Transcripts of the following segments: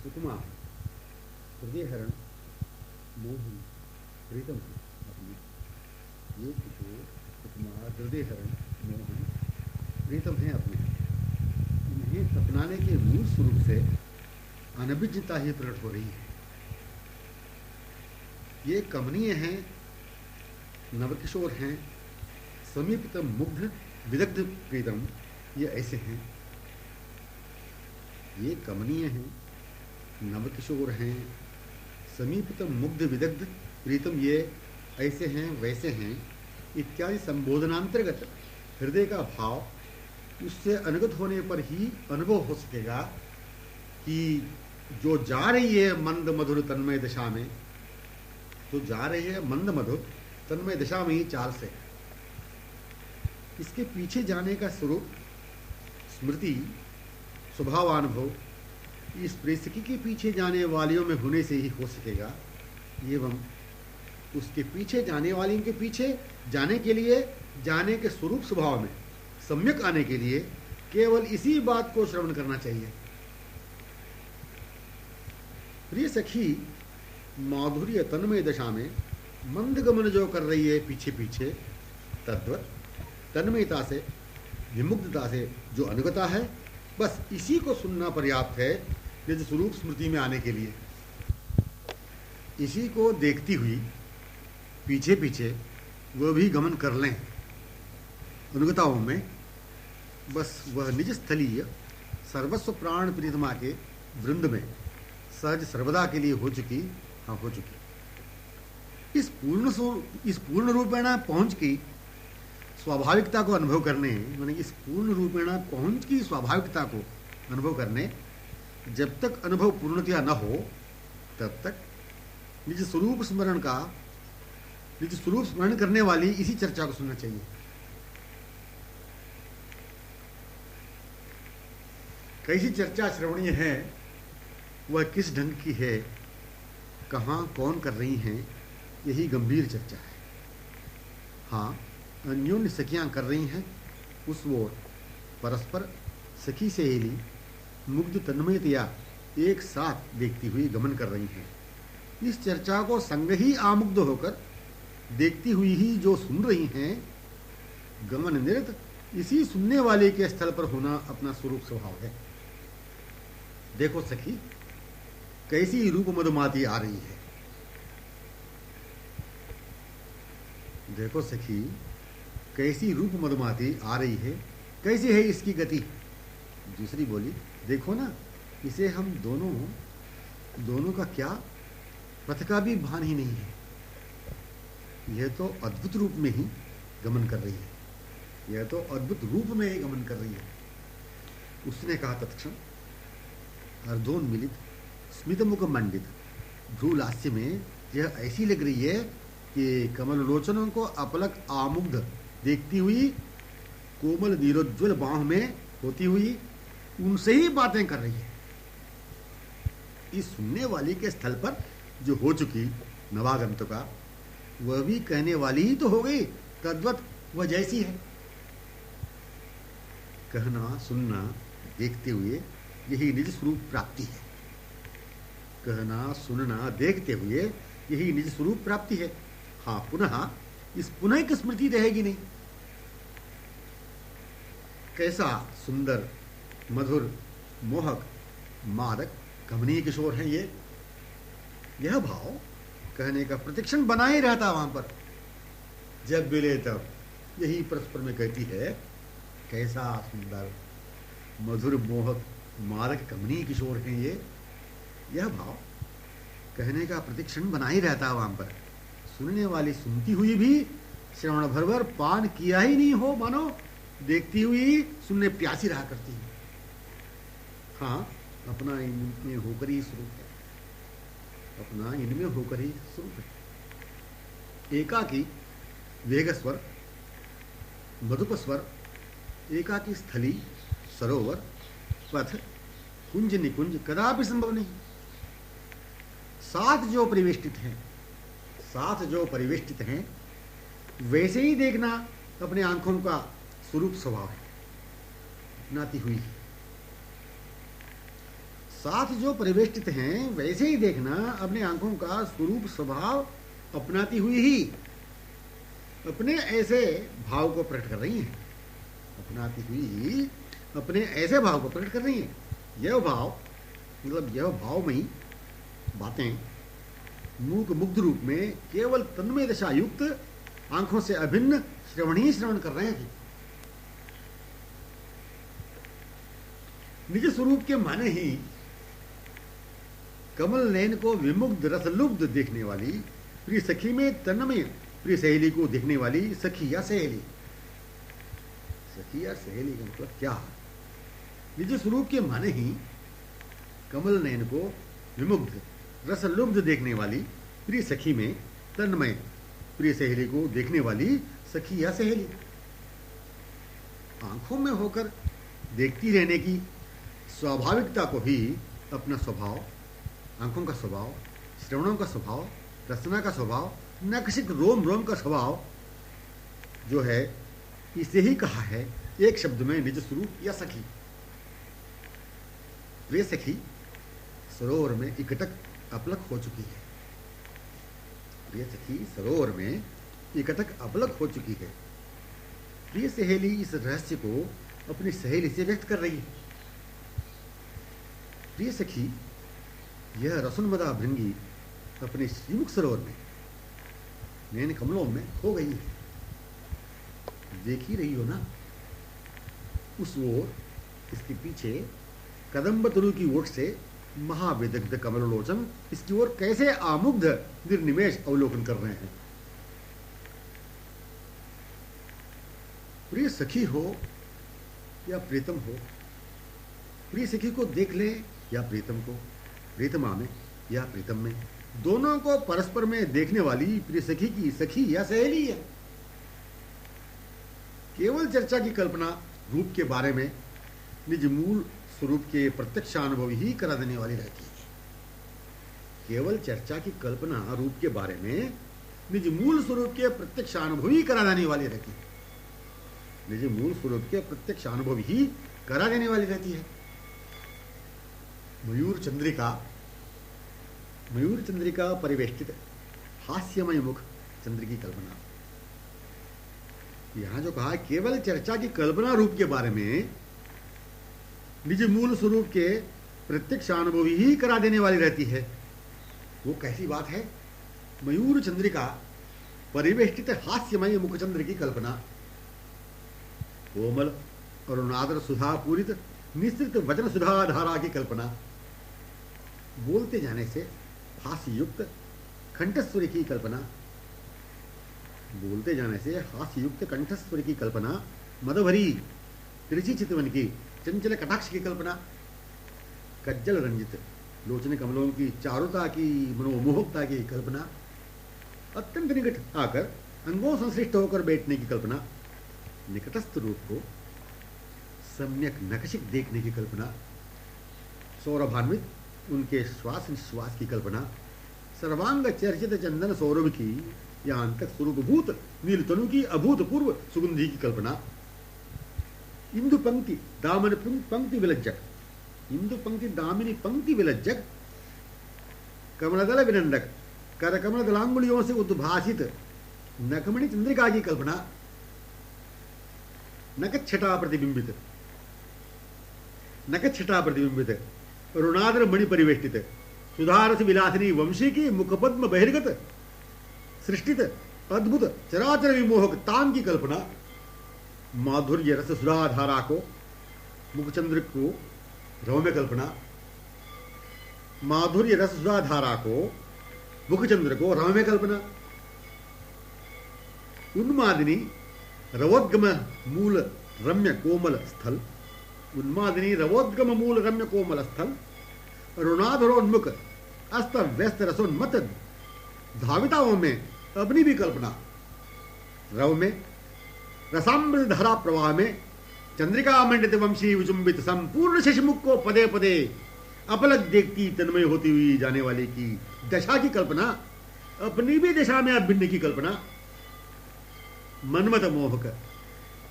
सुकुमा हृदय हरण मोहन प्रीतम है अपने। ये किशोर सुकुमार हृदय हरण मोहन प्रीतम है अपने। इन्हें अपनाने के मूल स्वरूप से अनभिज्ञता ही प्रकट हो रही है। ये कमनीय हैं, नवकिशोर हैं, समीपतम मुग्ध विदग्ध प्रीतम, ये ऐसे हैं। ये कमनीय हैं, नवकिशोर हैं, समीपतम मुग्ध विदग्ध प्रीतम, ये ऐसे हैं वैसे हैं इत्यादि संबोधनांतर्गत हृदय का भाव उससे अनुगत होने पर ही अनुभव हो सकेगा कि जो जा रही है मंद मधुर तन्मय दशा में, जो जा रही है मंद मधुर तन्मय दशा में ही चाल से, इसके पीछे जाने का स्वरूप स्मृति स्वभावानुभव इस प्रेषकी के पीछे जाने वालियों में होने से ही हो सकेगा। एवं उसके पीछे जाने वाली के पीछे जाने के लिए, जाने के स्वरूप स्वभाव में सम्यक आने के लिए केवल इसी बात को श्रवण करना चाहिए। प्रिय सखी माधुर्य तन्मय दशा में मंद गमन जो कर रही है पीछे पीछे, तद्वत तन्मयता से विमुग्धता से जो अनुगता है, बस इसी को सुनना पर्याप्त है निज स्वरूप स्मृति में आने के लिए। इसी को देखती हुई पीछे पीछे वह भी गमन कर लें अनुगताओं में, बस वह निज स्थलीय सर्वस्व प्राण प्रीतमा के वृंद में सहज सर्वदा के लिए हो चुकी, हाँ हो चुकी। इस पूर्ण रूपेण पहुंच की स्वाभाविकता को अनुभव करने, माने इस पूर्ण रूपेण पहुंच की स्वाभाविकता को अनुभव करने, जब तक अनुभव पूर्णतया न हो तब तक निज स्वरूप स्मरण का, निज स्वरूप स्मरण करने वाली इसी चर्चा को सुनना चाहिए। कैसी चर्चा श्रवणीय है, वह किस ढंग की है, कहाँ कौन कर रही हैं, यही गंभीर चर्चा है। हाँ, अन्योन्य सखियां कर रही हैं उस ओर परस्पर सखी सहेली मुग्ध तन्मयतया एक साथ देखती हुई गमन कर रही हैं। इस चर्चा को संग ही आमुग्ध होकर देखती हुई ही जो सुन रही हैं, गमन निरत इसी सुनने वाले के स्थल पर होना अपना स्वरूप स्वभाव है। देखो सखी कैसी रूप मधुमाती आ रही है, देखो सखी कैसी रूप मधुमाती आ रही है, कैसी है इसकी गति। दूसरी बोली, देखो ना इसे हम दोनों का क्या पथ का भी भान ही नहीं है, यह तो अद्भुत रूप में ही गमन कर रही है, यह तो अद्भुत रूप में ही गमन कर रही है। उसने कहा तत्क्षण अर्धोन्मिलित स्मित मुख मंडित भ्रूलास्य में यह ऐसी लग रही है कि कमल लोचनों को अपलक आमुग्ध देखती हुई, कोमल नीरोज्वल बाह में होती हुई उनसे ही बातें कर रही है। इस सुनने वाली के स्थल पर जो हो चुकी नवागंतुका, वह भी कहने वाली ही तो हो गई, तद्वत वह जैसी है। कहना सुनना देखते हुए यही निज स्वरूप प्राप्ति है। कहना सुनना देखते हुए यही निज स्वरूप प्राप्ति है। हाँ, पुनः इस पुनः की स्मृति रहेगी नहीं। कैसा सुंदर मधुर मोहक मादक कमनीय किशोर हैं ये, यह भाव कहने का प्रतिक्षण बना ही रहता वहां पर। जब मिले तब यही परस्पर में कहती है, कैसा सुंदर मधुर मोहक मादक कमनीय किशोर हैं ये, यह भाव कहने का प्रतिक्षण बना ही रहता वहां पर। सुनने वाली सुनती हुई भी श्रवण भर पान किया ही नहीं हो, मानो देखती हुई सुनने प्यासी रहा करती है। हाँ, अपना इनमें होकर ही स्वरूप है, अपना इनमें होकर ही स्वरूप है। एकाकी वेग स्वर, मधुप स्वर, एकाकी स्थली, सरोवर, पथ, कुंज निकुंज कदापि संभव नहीं। साथ जो परिवेष्टित हैं, साथ जो परिवेष्टित हैं, वैसे ही देखना अपने आंखों का स्वरूप स्वभाव है, अपनाती हुई। साथ जो परिवेष्टित हैं वैसे ही देखना, अपने आंखों का स्वरूप स्वभाव अपनाती हुई ही अपने ऐसे भाव को प्रकट कर रही हैं, अपनाती हुई अपने ऐसे भाव को प्रकट कर रही हैं। यह भाव मतलब यह भावमयी बातें मूक मुग्ध रूप में केवल तन्मय दशा युक्त आंखों से अभिन्न श्रवण ही श्रवण कर रहे हैं। निज स्वरूप के माने ही कमल नयन को विमुग्ध रसलुब्ध देखने वाली प्रिय सखी में तन्मय प्रिय सहेली को देखने वाली सखी या सहेली। सखी या सहेली का मतलब क्या? निज स्वरूप के माने ही कमल नयन को विमुग्ध रसलुब्ध देखने वाली प्रिय सखी में तन्मय प्रिय सहेली को देखने वाली सखी या सहेली। आंखों में होकर देखती रहने की स्वाभाविकता को ही अपना स्वभाव, आंखों का स्वभाव, श्रवणों का स्वभाव, रसना का स्वभाव, नखशिक रोम रोम का स्वभाव जो है, इसे ही कहा है एक शब्द में निज स्वरूप या सखी। वे सखी सरोवर में इकटक अपलक हो चुकी है। प्रिय सखी सरोवर में इकटक अपलक हो चुकी है। प्रिय सहेली इस रहस्य को अपनी सहेली से व्यक्त कर रही है। प्रिय सखी यह रसुनमदा भृंगी अपने श्रीमुख सरोवर में नैन कमलों में खो गई है। देख ही रही हो ना, उस ओर इसके पीछे कदम्ब तरु की ओट से महाविदग्ध कमलोचन इसकी ओर कैसे आमुग्ध निर्निमेष अवलोकन कर रहे हैं। प्रिय सखी हो या प्रीतम हो, प्रिय सखी को देख ले या प्रीतम को, प्रीतमा में या प्रीतम में, दोनों को परस्पर में देखने वाली प्रिय सखी की सखी या सहेली है। केवल चर्चा की कल्पना रूप के बारे में निज मूल स्वरूप के प्रत्यक्षानुभव ही करा देने वाली रहती है। केवल चर्चा की कल्पना रूप के बारे में निज मूल स्वरूप के प्रत्यक्षानुभव ही करा देने वाली रहती है। निज मूल स्वरूप के प्रत्यक्षानुभव ही करा देने वाली रहती है। मयूर चंद्रिका परिवेष्टित हास्यमय मुख चंद्र की कल्पना। यहां जो कहा केवल चर्चा की कल्पना रूप के बारे में निज मूल स्वरूप के प्रत्यक्षानुभवी ही करा देने वाली रहती है, वो कैसी बात है? मयूर चंद्रिका परिवेष्टित हास्यमय मुखचंद्र की कल्पना, कोमल अरुणादर सुधा पूरित निश्चित वचन सुधा धारा की कल्पना, बोलते जाने से हास्य युक्त कंठस्वर की कल्पना, बोलते जाने से हास्य युक्त कंठस्वर की कल्पना, मदभरी तिरछी चितवन की चंचल कटाक्ष की कल्पना, कज्जल रंजित लोचन कमलों की चारुता की मनोमोहकता की कल्पना, अत्यंत निकट आकर अंगों संश्लिष्ट होकर बैठने की कल्पना, निकटस्थ रूप को सम्यक नखशिक देखने की कल्पना, सौरभान्वित उनके श्वास निश्वास की कल्पना, सर्वांग चर्चित चंदन सौरभ की यहां तक स्वरूपभूत नीलतनु की अभूतपूर्व सुगंधी की कल्पना, इंदु पंक्ति दामन पंक्ति विलज्जक, इंदु पंक्ति दामिनी पंक्ति विलज्जक, कमलदल विनंदक कर कमल दलांगुलियों से उद्भासित नखमणि चंद्रिका की कल्पना, नकच्छटा प्रतिबिंबित अरुणाद्र मणि परिवेष्टित सुधारस विलासिनी वंशी की मुखपद्म बहिर्गत सृष्टित अद्भुत चराचर विमोहक तान की कल्पना, माधुर्य रस सुधाधारा को मुखचंद्र को रौम्य कल्पना, माधुर्य रस सुधाधारा को मुखचंद्र को रौम्य कल्पना, उन्मादिनी रवोद्गम मूल रम्य कोमल स्थल, उन्मादिनी रवोद्गम मूल रम्य कोमल स्थल, अरुणाधरोन्मुख अस्त व्यस्त रसोन्मत धाविताओं में अपनी भी कल्पना, रव में रसामृत धारा प्रवाह में चंद्रिका मंडित वंशी विचुंबित संपूर्ण शशमुख को पदे पदे अपलक देखती तन्मय होती हुई जाने वाली की दशा की कल्पना, अपनी भी दशा में अभिन्न की कल्पना, मनमत मोहक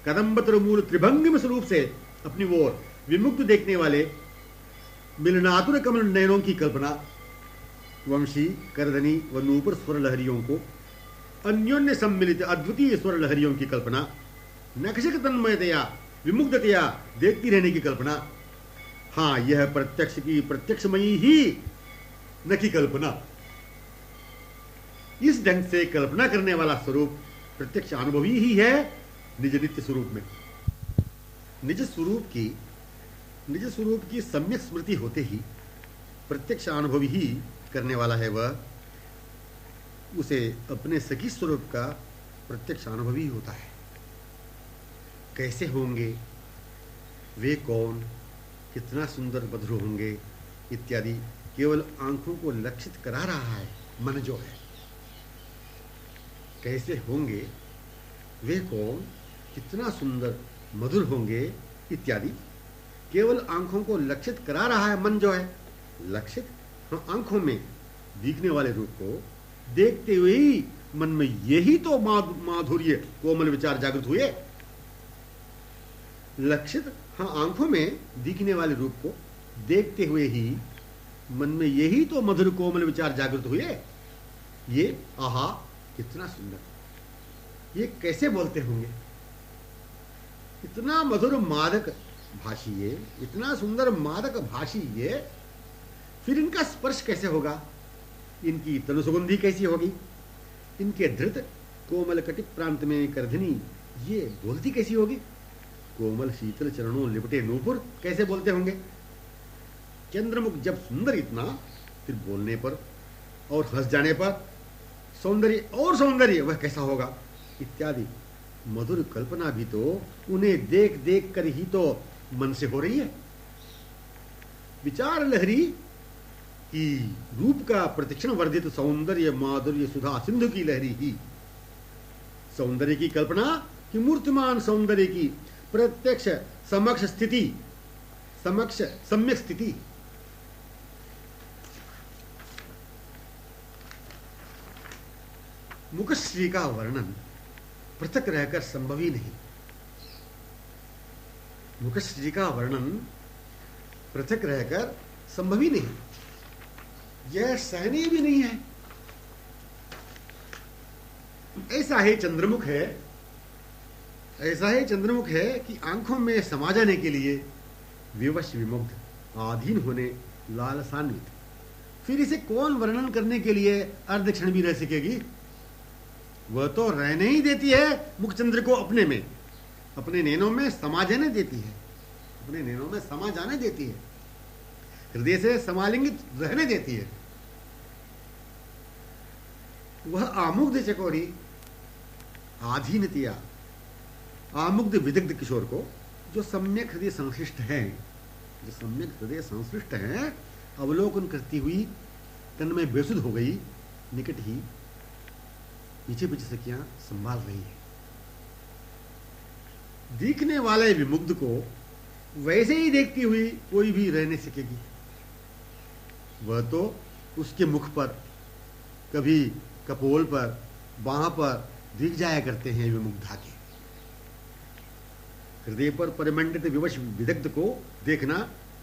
कदम्बतर मूल त्रिभंगिम स्वरूप से अपनी ओर विमुक्त देखने वाले मिलनातुर कमल नयनों की कल्पना, वंशी करधनी व नूपुर स्वर लहरियों को अन्योन्य सम्मिलित अद्वितीय स्वर लहरियों की कल्पना, नक्षक तन्मयतया विमुग्धतया देखती रहने की कल्पना। हाँ, यह प्रत्यक्ष की प्रत्यक्षमयी ही न की कल्पना। इस ढंग से कल्पना करने वाला स्वरूप प्रत्यक्ष अनुभवी ही है निज नित्य स्वरूप में। निज स्वरूप की सम्यक स्मृति होते ही प्रत्यक्ष अनुभवी ही करने वाला है वह, उसे अपने सखी स्वरूप का प्रत्यक्ष अनुभवी होता है। कैसे होंगे वे, कौन, कितना सुंदर मधुर होंगे इत्यादि केवल आंखों को लक्षित करा रहा है मन जो है। कैसे होंगे वे, कौन, कितना सुंदर मधुर होंगे इत्यादि केवल आंखों को लक्षित करा रहा है मन जो है। लक्षित, हाँ, आंखों में दिखने वाले रूप को देखते हुए ही मन में यही तो माधुर्य कोमल विचार जागृत हुए। लक्षित, हाँ, आंखों में दिखने वाले रूप को देखते हुए ही मन में यही तो मधुर कोमल विचार जागृत हुए। ये आहा कितना सुंदर, ये कैसे बोलते होंगे, इतना मधुर मादक भाषी ये, इतना सुंदर मादक भाषी ये, फिर इनका स्पर्श कैसे होगा, इनकी तनुसुगंधी कैसी होगी, इनके धृत कोमल कटिप प्रांत में करधनी ये बोलती कैसी होगी, कोमल शीतल चरणों लिपटे नूपुर कैसे बोलते होंगे। चंद्रमुख जब सुंदर इतना, फिर बोलने पर और हंस जाने पर सौंदर्य और सौंदर्य वह कैसा होगा इत्यादि मधुर कल्पना भी तो उन्हें देख देख कर ही तो मन से हो रही है। विचार लहरी की रूप का प्रतिक्षण वर्धित सौंदर्य माधुर्य सुधा सिंधु की लहरी ही सौंदर्य की कल्पना की मूर्तिमान सौंदर्य की प्रत्यक्ष समक्ष स्थिति, समक्ष सम्यक स्थिति। मुखश्री का वर्णन पृथक रहकर संभव ही नहीं। मुखश्री का वर्णन पृथक रहकर संभव ही नहीं, यह सहनीय भी नहीं है। ऐसा ही चंद्रमुख है, ऐसा ही चंद्रमुख है कि आंखों में समा जाने के लिए विवश विमुग्ध आधीन होने लालसान्वित, फिर इसे कौन वर्णन करने के लिए अर्ध क्षण भी रह सकेगी। वह तो रहने ही देती है मुखचंद्र को अपने में, अपने नैनों में समा जाने देती है, अपने नैनों में समा जाने देती है, हृदय से समालिंगित रहने देती है। वह आमुग्ध चकोरी आधीनतिया आमुग्ध विदग्ध किशोर को जो सम्यक हृदय संश्लिष्ट हैं, जो सम्यक हृदय संश्लिष्ट हैं, अवलोकन करती हुई तन में बेसुध हो गई, निकट ही पीछे पीछे सखियां संभाल रही है। दिखने वाले विमुग्ध को वैसे ही देखती हुई कोई भी रह नहीं सकेगी। वह तो उसके मुख पर, कभी कपोल पर, बाह पर दिख जाया करते हैं विमुग्धा के। हृदय पर परिमंडित विवश विदग्ध को देखना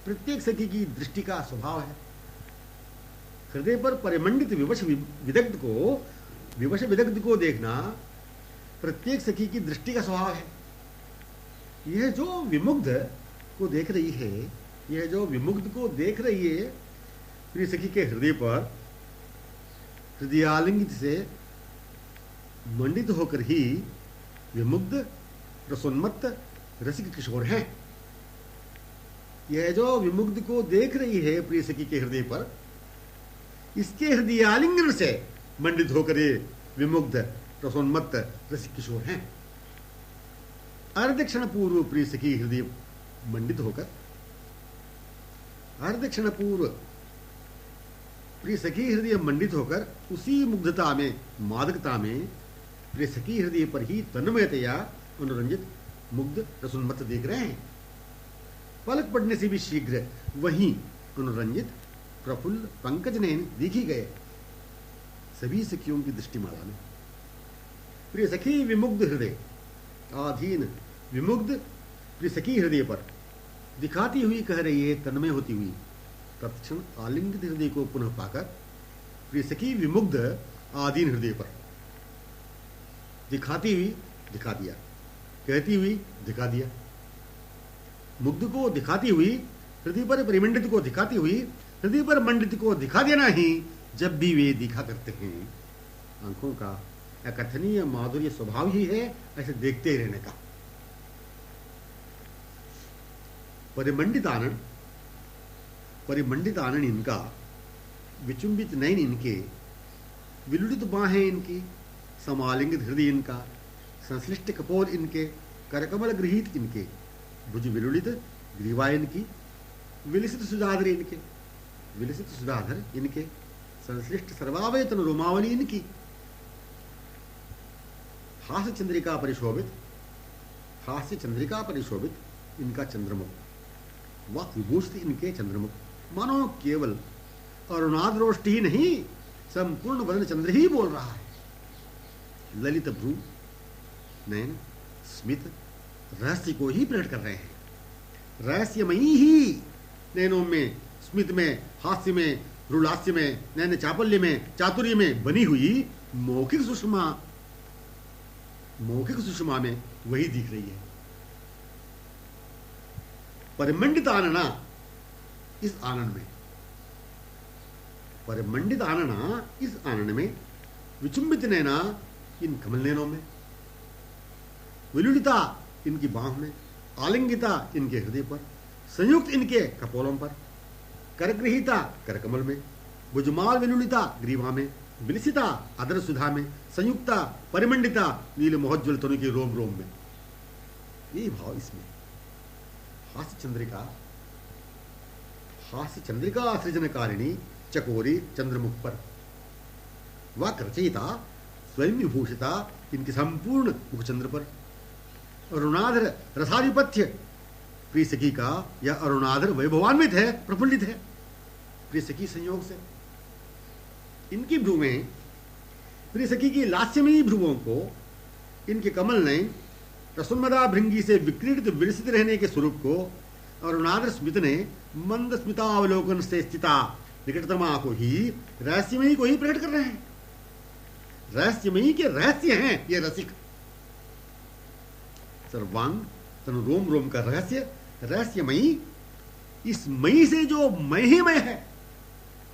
प्रत्येक सखी की दृष्टि का स्वभाव है। हृदय पर परिमंडित विवश विदग्ध को देखना प्रत्येक सखी की दृष्टि का स्वभाव है। यह जो विमुग्ध को देख रही है, यह जो विमुग्ध को देख रही है, प्रिय सखी के हृदय पर हृदयालिंगित से मंडित होकर ही विमुग्ध रसोन्मत्त रसिक किशोर है। यह जो विमुग्ध को देख रही है प्रिय सखी के हृदय पर, इसके हृदयालिंगन से मंडित होकर ये विमुग्ध रसोन्मत्त रसिक किशोर हैं। अर्धक्षण पूर्व प्रिय सखी हृदय मंडित होकर, अर्धक्षण पूर्व प्रिय सखी हृदय मंडित होकर उसी मुग्धता में, मादकता में प्रिय सखी हृदय पर ही तन्मयतया अनुरंजित मुग्ध रसोन्मत्त देख रहे हैं। पलक पड़ने से भी शीघ्र वहीं अनुरंजित प्रफुल्ल पंकज नयन दिखी गए सभी सखियों की दृष्टिमाला में। प्रिय सखी विमुग्ध हृदय आधीन विमुग्ध प्रिय सखी हृदय पर दिखाती हुई कह रही है, तन्मय होती हुई, तत्क्षण आलिंगित हृदय को पुनः पाकर प्रिय सखी विमुग्ध आधीन हृदय पर दिखाती हुई दिखा दिया, कहती हुई दिखा दिया। मुग्ध को दिखाती हुई हृदय पर परिमंडित को दिखाती हुई हृदय पर मंडित को दिखा देना ही जब भी वे दिखा करते हैं। आंखों का अकथनीय माधुर्य स्वभाव ही है ऐसे देखते रहने का। परिमंडित आनंद इनका, विचुंबित नयन इनके, विलुलित बाहें इनकी, समालिंगित हृदय इनका, संश्लिष्ट कपोल इनके, करकमल गृहीत इनके, भुज विलुलित ग्रीवा इनकी, विलसित सुधाधर इनके, संश्लिष्ट सर्वावयतन रोमावली इनकी, हास्य चंद्रिका परिशोभित इनका चंद्रमुख, वह विभूषित इनके चंद्रमुख, मानो केवल अरुणाद्रोष्टि ही नहीं संपूर्ण वदन चंद्र ही बोल रहा है। ललित भ्रू, नयन, स्मित रहस्य को ही प्रकट कर रहे हैं। रहस्यमयी ही नयनों में, स्मित में, हास्य में, भ्रूलास्य में, नयन चापल्य में, चातुर्य में बनी हुई मौखिक सुषमा में वही दिख रही है। परिमंडित आनना इस आनंद में, विचुंबित नैना इन कमल नैनों में, विलुलिता इनकी बाह में, आलिंगिता इनके हृदय पर, संयुक्त इनके कपोलों पर, करगृहीता करकमल में, भुजमाल विलुलिता ग्रीवा में, विलसिता अदर सुधा में, संयुक्ता परिमंडिता नील मोहज्वल तनु के रोम रोम में। यही भाव इसमें। हास्य चंद्रिका सृजनकारिणी चकोरी चंद्रमुख पर, वह रचयिता स्वयं विभूषिता इनके संपूर्ण मुखचंद्र पर। अरुणाधर रसाधिपत्य प्रिय सखी का यह अरुणाधर वैभवान्वित है, प्रफुल्लित है प्रिय सखी संयोग से। इनकी भ्रूमें, प्रिय सखी की लास्यमयी भ्रुवों को इनके कमल ने रसोन्मदा भृंगी से विक्रीडित विलसित रहने के स्वरूप को अरुणाधर स्मित ने मंद स्मितावलोकन से स्थिता निकटतमा को ही, रहस्यमयी को ही प्रकट कर रहे हैं। रहस्यमयी के रहस्य हैं ये रसिक। सर्वांग तनु रोम रोम का रहस्यमयी, इस मई से जो मय ही मय है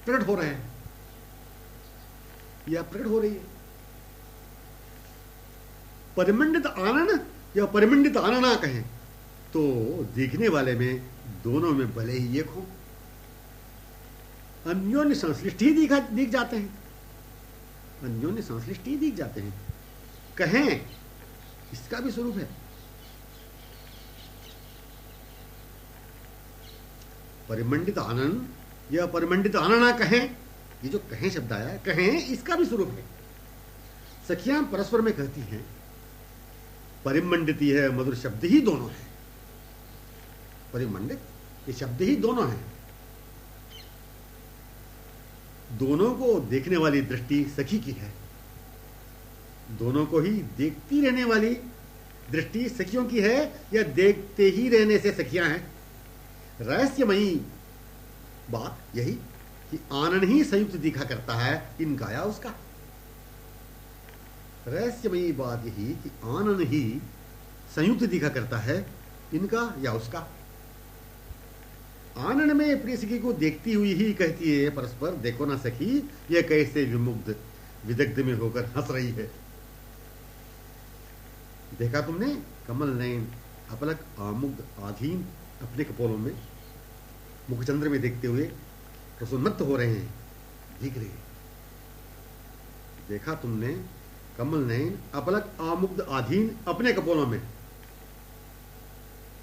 प्रकट हो रहे हैं या प्रकट हो रही है। परिमंडित आनन या परिमंडित आनना कहें तो देखने वाले में दोनों में भले ही एक हो, अन्योन्य संश्लिष्ट ही दिख जाते हैं, अन्योन्य संश्लिष्ट ही दिख जाते हैं। कहें इसका भी स्वरूप है। परिमंडित आनंद या परिमंडित आनना कहें, ये जो कहें शब्द आया है, कहें इसका भी स्वरूप है। सखियां परस्पर में कहती हैं, परिमंडिती है मधुर शब्द ही दोनों है। परिमंडित ये शब्द ही दोनों हैं। दोनों को देखने वाली दृष्टि सखी की है, दोनों को ही देखती रहने वाली दृष्टि सखियों की है, या देखते ही रहने से सखियां हैं। रहस्यमयी बात यही कि आनंद ही संयुक्त दिखा करता है इनका या उसका। रहस्यमयी बात यही कि आनंद ही संयुक्त दिखा करता है इनका या उसका। आनंद में प्रिय सखी को देखती हुई ही कहती है परस्पर, देखो ना सखी यह कैसे विमुग्ध विदग्ध में होकर हंस रही है। देखा तुमने कमल नयन अपलक आमुग्ध आधीन अपने कपोलों में मुखचंद्र में देखते हुए प्रसन्नत हो रहे हैं, दिख रहे हैं। देखा तुमने कमल नयन अपलक आमुग्ध आधीन अपने कपोलों में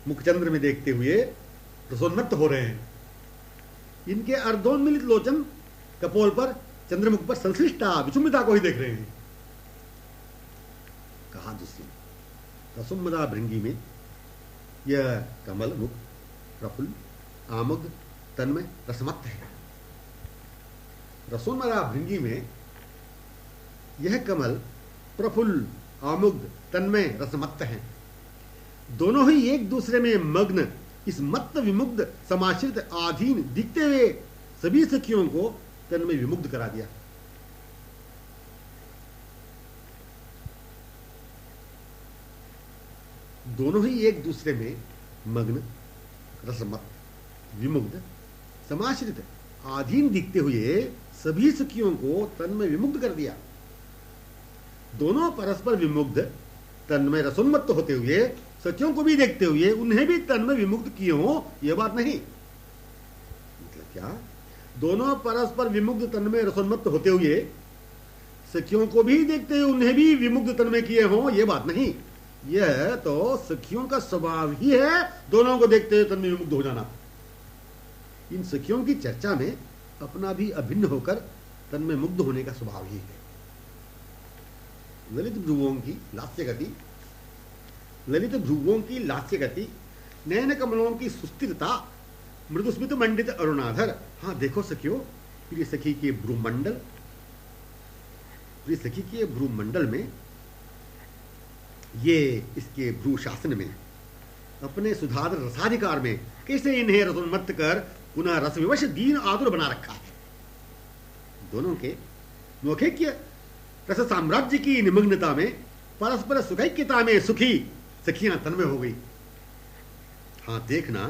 मुखचंद्र में देखते हुए प्रसन्नत हो रहे हैं। इनके अर्धोन्मिलित लोचन कपोल पर चंद्रमुख पर संश्लिष्टा विचुम्बिता को ही देख रहे हैं। कहा दूसरी रसोन्मदा भृंगी में यह कमल मुख प्रफुल्ल आमुग्ध तन्मय रसमत्त है। रसोन्मदा भृंगी में यह कमल प्रफुल्ल आमुग्ध तन्मय रसमत्त है। दोनों ही एक दूसरे में मग्न, इस मत्त विमुग्ध समाश्रित आधीन दिखते हुए सभी सखियों को तन में विमुग्ध करा दिया। दोनों ही एक दूसरे में मग्न, रसमत, विमुग्ध, समाश्रित, आधीन दिखते हुए सभी सखियों को तन में विमुग्ध कर दिया। दोनों परस्पर विमुग्ध तन में रसोन्मत्त होते हुए सखियों को भी देखते हुए उन्हें भी तन में विमुग्ध किए हो, यह बात नहीं। मतलब क्या? दोनों परस्पर विमुग्ध तन में रसोन्मत्त होते हुए सखियों को भी देखते हुए उन्हें भी विमुग्ध तन में किए हो, यह बात नहीं। यह तो सखियों का स्वभाव ही है, दोनों को देखते हुए तन में विमुग्ध हो जाना। इन सखियों की चर्चा में अपना भी अभिन्न होकर तन में मुग्ध होने का स्वभाव ही है। ललित भ्रुवों की लास्य गति, ललित भ्रुवों की लास्य गति, नयन कमलों की सुस्थिरता, मृदुस्मित मंडित अरुणाधर। हाँ देखो सखियों, प्रिय सखी के भ्रूमंडल, प्रिय सखी के भ्रूमंडल में, ये इसके भ्रू शासन में, अपने सुधार रसाधिकार में कैसे इन्हें रसोन्मत्त कर पुनः रसविवश दीन आतुर बना रखा है। दोनों के नौखेक्य रस साम्राज्य की निमग्नता में, परस्पर सुखैक्यता में सुखी सखियां तन्मय हो गई। हाँ देखना,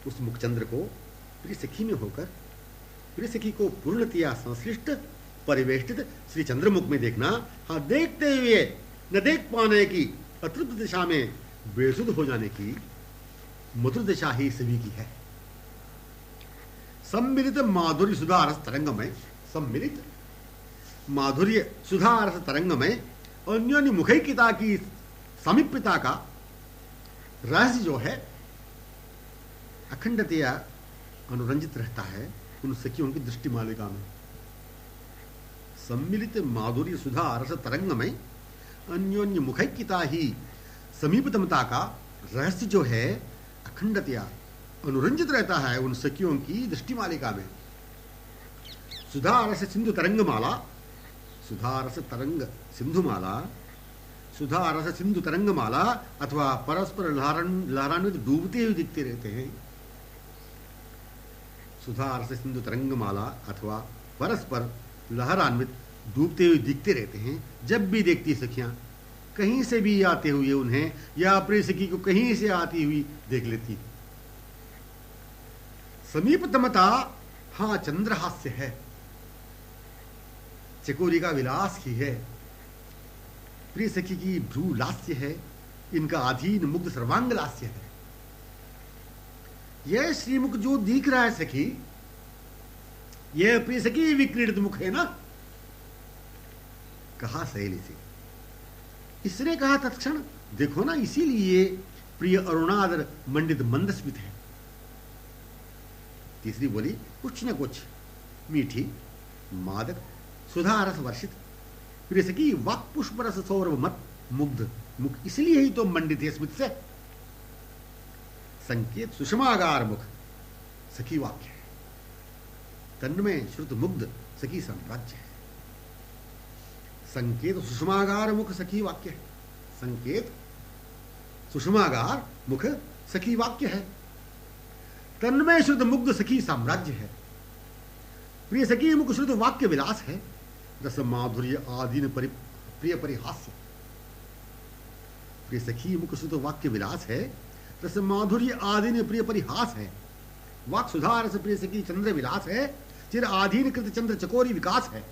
उस मुखचंद्र को प्रिय सखी में होकर प्रिय सखी को पूर्णतया संश्लिष्ट परिवेष्टित श्री चंद्रमुख में देखना। हाँ देखते हुए न देख पाने की अतृप्त दिशा में बेसुध हो जाने की मधुर दिशा ही सभी की है। सम्मिलित माधुर्य सुधारस तरंगमय, सम्मिलित माधुर्य सुधारस तरंगमय अन्योन्य मुखैक्यता की समीप्यता का रहस्य जो है अखंडतया अनुरंजित रहता है उन सखियों की दृष्टि मालिका में। सम्मिलित माधुर्य सुधारस तरंगमय अन्योन्य मुखैक्यता ही समीपतमता का रहस्य जो है अखंडतया अनुरंजित रहता है उन सखियों की दृष्टि मालिका में। सुधारस सिंधु तरंगमाला, सुधारस तरंग सिंधुमाला, सुधारस सिंधु तरंगमाला अथवा परस्पर लहरान्वित डूबते हुए दिखते रहते हैं। सुधारस सिंधु तरंगमाला अथवा परस्पर लहरान्वित डूबते हुए दिखते रहते हैं। जब भी देखती सखियां कहीं से भी आते हुए उन्हें या अपनी सखी को कहीं से आती हुई देख लेती। समीपतमता हाँ चंद्रहास्य है, चकोरी का विलास ही है। प्रिय सखी की भ्रू लास्य है, इनका अधीन मुग्ध सर्वांग लास्य है। यह श्रीमुख जो दिख रहा है सखी, यह प्रिय सखी विक्रीडित मुख है ना। कहा सहेली से, इसने कहा तत्क्षण, देखो ना इसीलिए प्रिय अरुणाधर मंडित मंदस्मित है। तीसरी बोली, कुछ न कुछ मीठी मादक सुधा रस वर्षित प्रिय सखी वाक पुष्प रस सौरभ मत मुग्ध मुख, इसलिए ही तो मंडित है स्मित से। संकेत सुषमागार मुख सखी वाक्य है, तन्मय श्रुत मुग्ध सखी साम्राज्य है। संकेत सुषमागार मुख सखी वाक्य है, संकेत सुषमागार मुख सखी वाक्य है, तन्मय शुद्ध मुग्ध सखी साम्राज्य है। प्रिय सखी मुख शुद्ध वाक्य विलास है, रस माधुर्य आदीन प्रिय परिहास्य। प्रिय सखी मुख शुद्ध वाक्य विलास है, रस माधुर्य आदीन प्रिय परिहास है। वाक सुधा रस प्रिय सखी चंद्र विलास है, चिर आधीन कृत चंद्र चकोरी विकास है।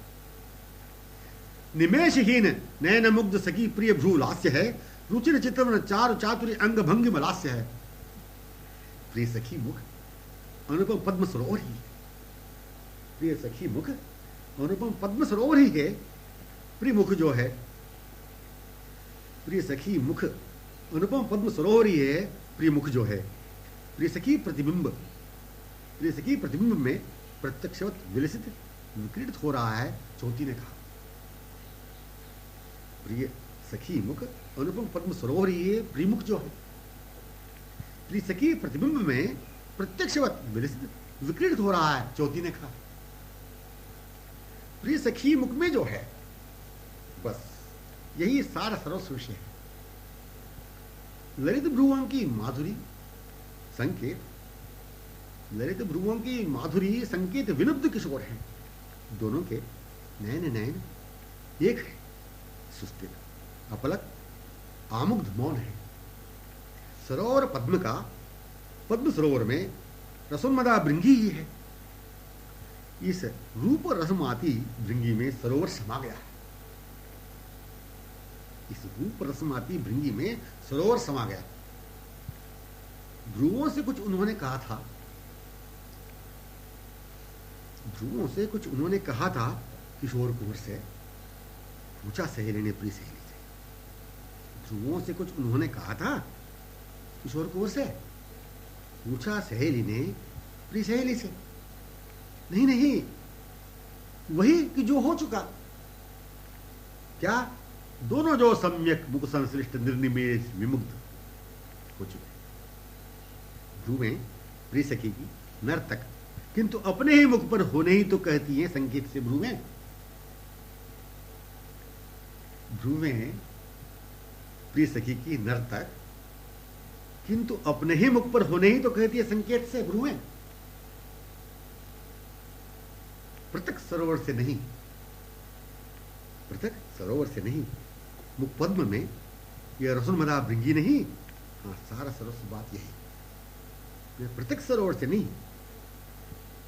निमेशहीन नयन मुग्ध सखी प्रिय भ्रू लास्य है, रुचिर चित्रवन चारु चातुर्य अंग भंगि मलास्य है। प्रिय सखी मुख अनुपम पद्म सरोवर ही, प्रिय सखी मुख अनुपम पद्म सरोवर ही है। प्रिय मुख जो है, प्रिय सखी मुख अनुपम पद्म सरोवर ही है। प्रिय मुख जो है, प्रिय सखी प्रतिबिंब, प्रिय सखी प्रतिबिंब में प्रत्यक्षवत विलसित विक्रीडित हो रहा है। चौथी ने कहा, प्रिय सखी मुख अनुपम पद्म सरोवर ही है। प्रिय मुख जो है, प्रिय सखी प्रतिबिंब में प्रत्यक्षवत विलसित विक्रीडित हो रहा है। चौथी ने कहा, प्रिय सखी मुख में जो है, बस यही सारा सर्वस्व विषय है। ललित भ्रुवों की माधुरी संकेत ललित भ्रुवों की माधुरी संकेत विलुप्त किशोर हैं। दोनों के नयन नयन एक है, सुस्थिर अपलक आमुग्ध मौन है। सरोवर पद्म का, पद्म सरोवर में रसोन्मदा भृंगी ही है। इस रूप रसमाती भृंगी में सरोवर समा गया है। इस रूप रसमाती भृंगी में सरोवर समा गया। ध्रुवों से कुछ उन्होंने कहा था, ध्रुवों से कुछ उन्होंने कहा था किशोर कुंवर से, पूछा सहेली ने प्रिय सहेली से। ध्रुवों से कुछ उन्होंने कहा था किशोर कुंवर से, पूछा सहेली ने प्रिय सहेली से। नहीं नहीं, वही कि जो हो चुका। क्या? दोनों जो सम्यक मुख संश्लिष्ट निर्निमेष विमुग्ध हो चुके। ध्रुवें प्रिय सखी की नर्तक, किंतु अपने ही मुख पर होने ही तो कहती हैं संकेत से भ्रुवें। ध्रुवें प्रिय सखी की नर्तक, किंतु अपने ही मुख पर होने ही तो कहती है संकेत से भ्रुवें। पृथक सरोवर से नहीं, पृथक सरोवर से नहीं, मुख पद्म में यह रसोन्मदा भृंगी नहीं। हाँ, सारा सरस बात यही, पृथक सरोवर से नहीं,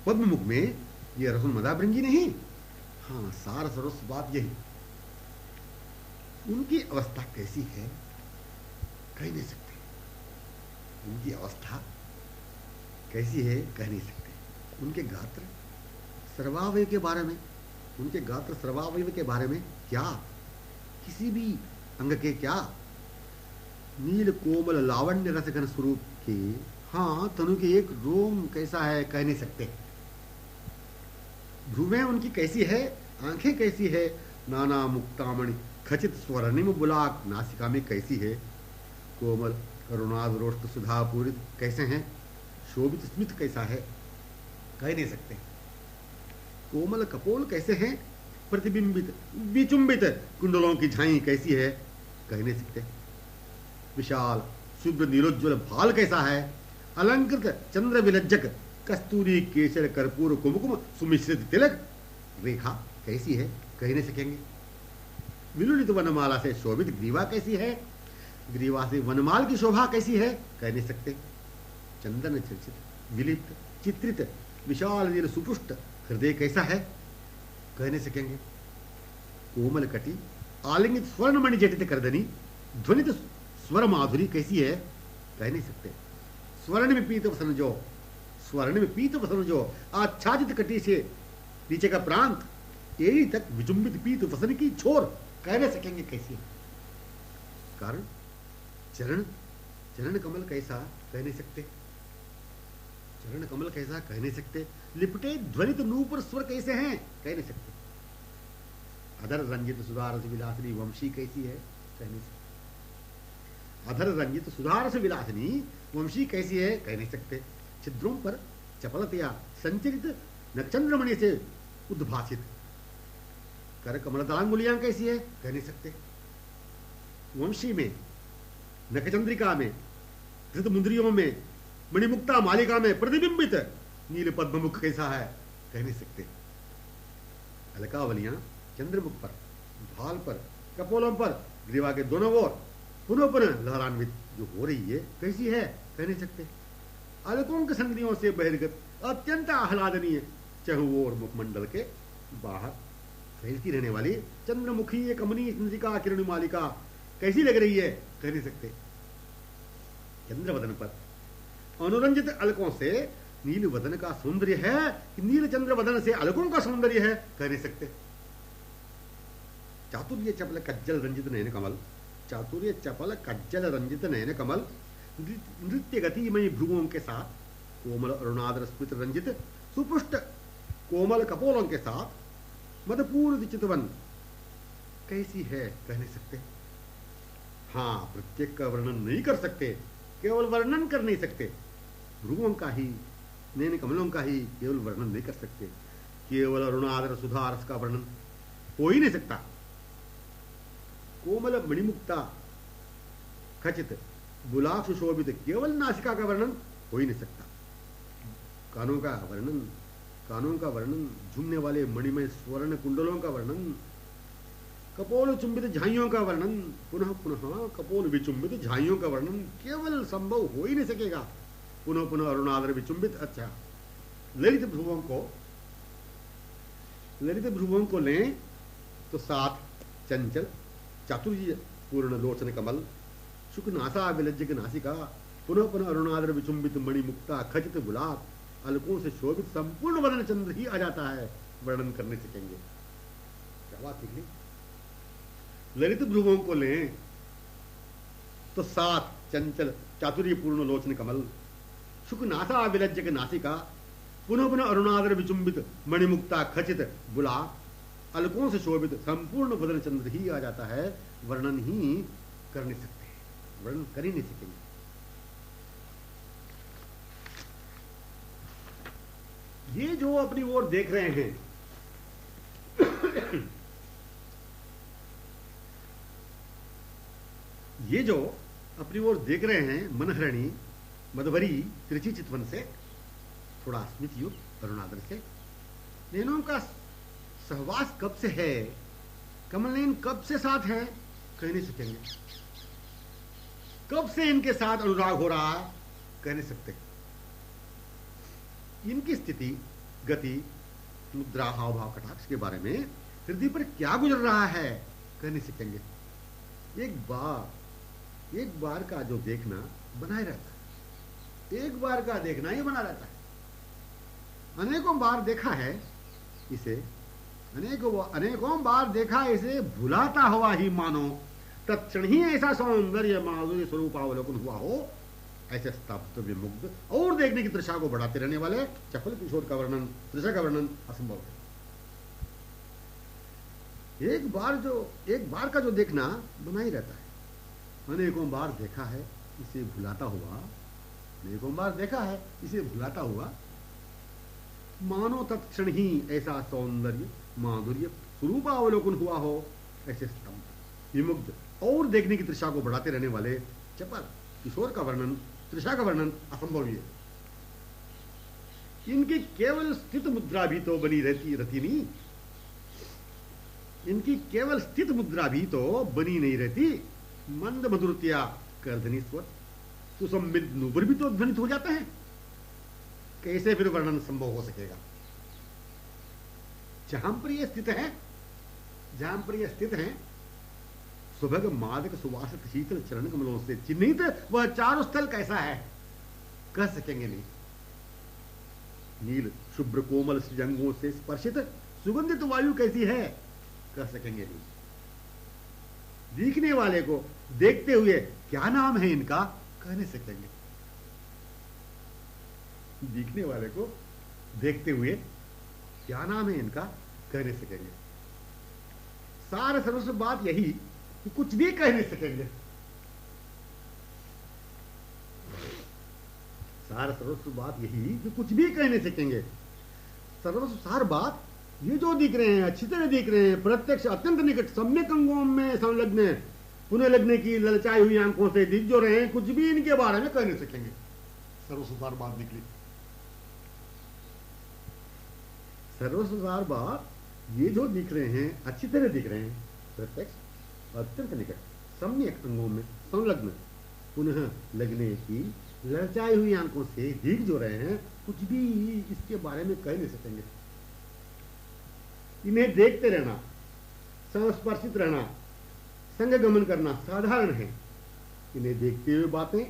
पद्म मुख में यह रसोन्मदा भृंगी नहीं। हाँ, सारा सरस बात यही। उनकी अवस्था कैसी है कह नहीं सकते। उनकी अवस्था कैसी है कह नहीं सकते। उनके गात्र सर्वावयव के बारे में, उनके गात्र सर्वावयव के बारे में क्या, किसी भी अंग के क्या, नील कोमल लावण्य रसघन स्वरूप के, हाँ, तनु के एक रोम कैसा है कह नहीं सकते। भ्रुवें उनकी कैसी है, आंखें कैसी है, नाना मुक्तामणि खचित स्वर्णिम बुलाक नासिका में कैसी है, कोमल करुणाद रोष्ट सुधा पूरित कैसे हैं, शोभित स्मित कैसा है कह नहीं सकते। कोमल कपोल कैसे हैं, प्रतिबिंबित विचुंबित कुंडलों की झाई कैसी है कह नहीं सकते। विशाल शुभ्र नीलोज्वल भाल कैसा है, अलंकृत चंद्र विलज्जक कस्तूरी केसर कर्पूर कुमकुम सुमिश्रित तिलक रेखा कैसी है कह नहीं सकेंगे। विलुलित वनमाला से शोभित ग्रीवा कैसी है, ग्रीवा से वनमाल की शोभा कैसी है कह नहीं सकते। चंदन चर्चित विलिप्त चित्रित विशाल नील सुपुष्ट हृदय कैसा है कह नहीं सकेंगे। कोमल कटी आलिंगित स्वर्णमणि जटित करदनी ध्वनित स्वर माधुरी कैसी है कह नहीं सकते। स्वर्ण में पीत वसन जो, स्वर्ण में पीत वसन जो आच्छादित कटी से नीचे का प्रांत एड़ी तक विचुंबित पीत वसन की छोर कह नहीं सकेंगे कैसी है। कारण चरण, चरण कमल कैसा कह नहीं सकते। चरण कमल कैसा कह नहीं सकते। लिपटे ध्वनित नूपुर स्वर कैसे हैं कह नहीं सकते। अधर रंजित सुधारस विलासिनी वंशी कैसी है कह नहीं सकते। अधर रंजित सुधारस विलासिनी वंशी कैसी है कह नहीं सकते। छिद्रों पर चपलतया संचरित नक्षत्रमणि से उद्भासित कर कमल दलांगुलियां कैसी है कह नहीं सकते। वंशी में, नखचंद्रिका में, धृत मुंद्रियों में, मणिमुक्ता मालिका में प्रतिबिंबित नील पद्ममुख कैसा है कह नहीं सकते। अलकावलियां चंद्रमुख पर, भाल पर, कपोलों पर, ग्रीवा के दोनों ओर पुनः पुनः लहरान्वित जो हो रही है कैसी है कह नहीं सकते। अलकों के संधियों से बहिर्गत अत्यंत आह्लादनीय चहुओर मुखमंडल के बाहर फैलती रहने वाली चंद्रमुखी ये कमनीय चंद्रिका किरण मालिका कैसी लग रही है कह नहीं सकते। चंद्रवदन पर अनुरंजित अलकों से नील वदन का सौंदर्य है कि नील चंद्र वदन से अलकों का सौंदर्य है कह नहीं सकते। चातुर्य चपल कज्जल रंजित नयन कमल, चातुर्य चपल कज्जल रंजित नयन कमल नृत्य गतिमयी भ्रुवों के साथ, कोमल अरुणाद्र स्मित रंजित सुपुष्ट कोमल कपोलों के साथ मदपूर्ण चितवन कैसी है कह नहीं सकते। हाँ, प्रत्येक का वर्णन नहीं कर सकते, केवल वर्णन कर नहीं सकते। भ्रुवों का ही, नयन कमलों का ही केवल वर्णन नहीं कर सकते। केवल अरुणाद्र सुधारस का वर्णन हो ही नहीं सकता। कोमल मणिमुक्ता खचित बुलाक्ष शोभित केवल नासिका का वर्णन हो ही नहीं सकता। कानों का वर्णन, कानों का वर्णन, झूमने वाले मणिमय स्वर्ण कुंडलों का वर्णन, कपोल चुंबित झाइयों का वर्णन, पुनः पुनः कपोल विचुंबित झाइयों का वर्णन केवल संभव हो ही नहीं सकेगा। पुनः पुनः अरुणाद्र विचुंबित। अच्छा, ललित भ्रुवों को लें तो 7 चंचल चातुर्य पूर्ण लोचन कमल, शुक नासा विलज्जक नासिका, पुनः पुनः अरुणाद्र विचुंबित मणिमुक्ता खचित गुलाब, अलकों से शोभित संपूर्ण वदन चंद्र ही आ जाता है, वर्णन करने सकेंगे। क्या बात निकली। ललित भ्रुवों को लें तो 7 चंचल चातुर्य पूर्ण लोचन कमल, शुक नासा विलज्जक नासिका, पुनः पुनः अरुणाद्र विचुंबित मणिमुक्ता खचित गुलाब, अलकों से शोभित संपूर्ण वदन चंद्र ही आ जाता है, वर्णन ही कर नहीं सकते, वर्णन कर ही नहीं सकेंगे। ये जो अपनी ओर देख रहे हैं ये जो अपनी ओर देख रहे हैं, मनहरणी मधुवरी त्रिची चितवन से, थोड़ा स्मित युक्त अरुणाद्र से, नैनों का सहवास कब से है, कमलनयन कब से साथ है, कह नहीं सकेंगे। कब से इनके साथ अनुराग हो रहा है, कह नहीं सकते। इनकी स्थिति, गति, मुद्रा, हाव भाव, कटाक्ष के बारे में हृदय पर क्या गुजर रहा है, कह नहीं सकेंगे। एक बार का जो देखना बनाए रहता है, एक बार का देखना ही बना रहता है। अनेकों बार देखा है इसे, अनेकों बार देखा इसे, भुलाता हुआ ही मानो तत्क्षण ही ऐसा सौंदर्य माधुर्य स्वरूपावलोकन हुआ हो, ऐसे स्तब्ध विमुग्ध और देखने की तृषा को बढ़ाते रहने वाले चपल किशोर का वर्णन, तृषा का वर्णन असंभव है। एक बार का जो देखना बना ही रहता है। अनेकों बार देखा है इसे भुलाता हुआ, अनेकों बार देखा है इसे भुलाता हुआ, मानो तत्क्षण ही ऐसा सौंदर्य माधुर्य स्वरूपावलोकन हुआ हो, ऐसे स्तंभ विमुग्ध और देखने की तृषा को बढ़ाते रहने वाले चपल किशोर का वर्णन, तृषा का वर्णन असंभव है। इनकी केवल स्थित मुद्रा भी तो बनी रहती नहीं, इनकी केवल स्थित मुद्रा भी तो बनी नहीं रहती। मंद मधुरतिया कर्धनी स्वर सुसंबित नुपुर भी तो ध्वनित हो जाते हैं, कैसे फिर वर्णन संभव हो सकेगा। जहां पर ये स्थित है सुभग मादक सुवासित शीतल चरण कमलों से चिन्हित वह चारों स्थल कैसा है, कह सकेंगे नहीं। नील शुभ्र कोमल श्रीअंगों से स्पर्शित सुगंधित वायु कैसी है, कह सकेंगे नहीं। दिखने वाले को देखते हुए क्या नाम है इनका, कह नहीं सकेंगे। दिखने वाले को देखते हुए क्या नाम है इनका, कह नहीं सकेंगे। सार सर्वस्व बात यही कि कुछ भी कह नहीं सकेंगे। सार सर्वस्व बात यही कि कुछ भी कह नहीं सकेंगे। सर्वस्व सार बात ये जो दिख रहे हैं, अच्छी तरह दिख रहे हैं, प्रत्यक्ष अत्यंत निकट सम्यक अंगों में संलग्न पुनः लगने की ललचाई हुई आंखों से दिख जो रहे हैं, कुछ भी इनके बारे में कह नहीं सकेंगे। सर्वस्व सार बात निकली। सर्वसार बात ये जो दिख रहे हैं, अच्छी तरह दिख रहे हैं, प्रत्यक्ष अत्यंत निकट सम्यक अंगों में संलग्न पुनः लगने की ललचाई हुई आंखों से दिख जो रहे हैं, कुछ भी इसके बारे में कह नहीं सकेंगे। इन्हें देखते रहना, संस्पर्शित रहना, संग गमन करना साधारण है। इन्हें देखते हुए बातें,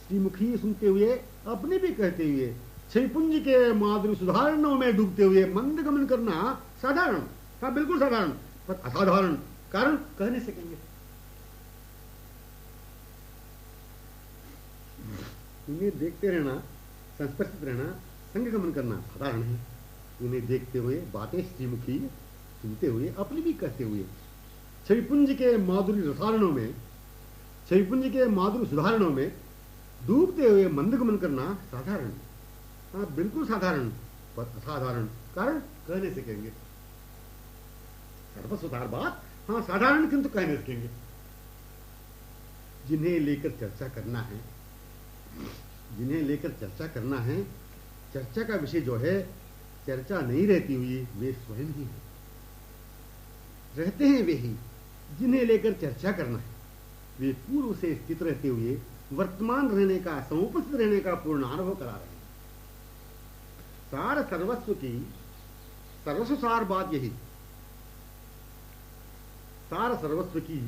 श्रीमुखी सुनते हुए, अपने भी कहते हुए, क्षयपुंज के माधुर्य सुधारणों में डूबते हुए मंद गमन करना साधारण, हाँ बिल्कुल साधारण, पर असाधारण कारण कह नहीं सकेंगे। इन्हें देखते रहना, संस्पर्शित रहना, संग गमन करना साधारण है। इन्हें देखते हुए बातें, श्रीमुखी सुनते हुए, अपने भी कहते हुए, क्षयपुंज के माधुर्य रसारणों में, क्षयपुंज के माधुर्य सुधारणों में डूबते हुए मंद गमन करना साधारण, हाँ बिल्कुल साधारण, पर असाधारण कारण कह नहीं सकेंगे। सर्वस्वसार बात, हाँ साधारण किंतु कह नहीं सकेंगे। जिन्हें लेकर चर्चा करना है, चर्चा का विषय जो है, चर्चा नहीं रहती हुई वे स्वयं ही है। रहते हैं वे ही जिन्हें लेकर चर्चा करना है। वे पूर्व से स्थित रहते हुए वर्तमान रहने का, समुपस्थित रहने का पूर्ण अनुभव करा रहे हैं। सार सर्वस्व की सर्वस्व सार बात यही, सार सर्वस्व की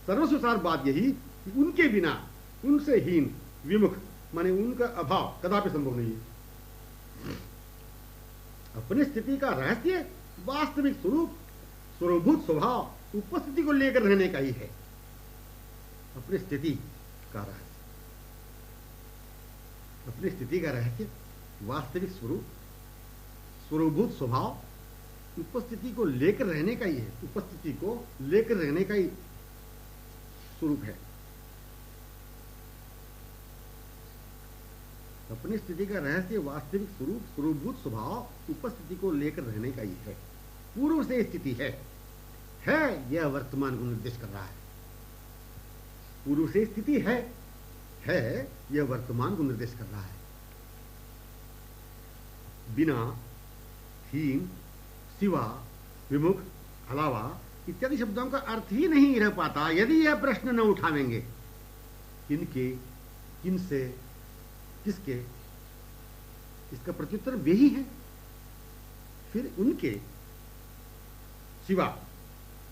सर्वस्व सार बात यही कि उनके बिना, उनसे हीन, विमुख माने उनका अभाव कदापि संभव नहीं है। अपनी स्थिति का रहस्य वास्तविक स्वरूप, स्वरूभूत स्वभाव, उपस्थिति को लेकर रहने का ही है। अपनी स्थिति का रहस्य, अपनी स्थिति का रहस्य वास्तविक स्वरूप, स्वरूभूत स्वभाव, उपस्थिति को लेकर रहने का ही है। उपस्थिति को लेकर रहने का ही स्वरूप है। अपनी स्थिति का रहस्य वास्तविक स्वरूप, स्वरूभूत स्वभाव, उपस्थिति को लेकर रहने का ही है। पूर्व से स्थिति है यह वर्तमान को निर्देश कर रहा है। पूर्व से स्थिति है यह वर्तमान को निर्देश कर रहा है। बिना, हीन, सिवा, विमुख, अलावा इत्यादि शब्दों का अर्थ ही नहीं रह पाता यदि यह प्रश्न न उठावेंगे। किनके, किनसे, किसके, इसका प्रत्युत्तर वे ही है। फिर उनके सिवा,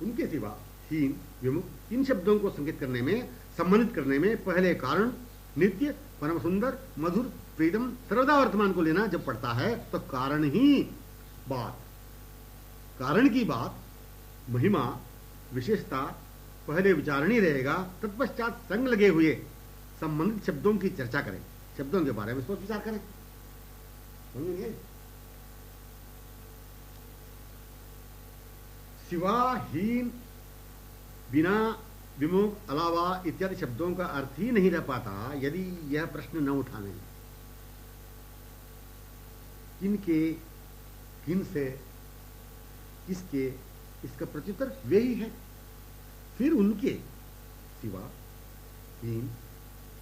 उनके सिवा, हीन, विमुख इन शब्दों को संकेत करने में, संबंधित करने में पहले कारण, नित्य, परम सुंदर, मधुर, प्रीतम सर्वदा वर्तमान को लेना जब पड़ता है तो कारण ही बात, कारण की बात, महिमा, विशेषता पहले विचारणी रहेगा। तत्पश्चात संग लगे हुए संबंधित शब्दों की चर्चा करें, शब्दों के बारे में सोच विचार करें। समझेंगे? सिवा, हीन, बिना, विमुख, अलावा इत्यादि शब्दों का अर्थ ही नहीं रह पाता यदि यह प्रश्न न उठाने। किनके, किनसे, किसके, इसका प्रत्युत्तर वे ही है। फिर उनके सिवा, हीन,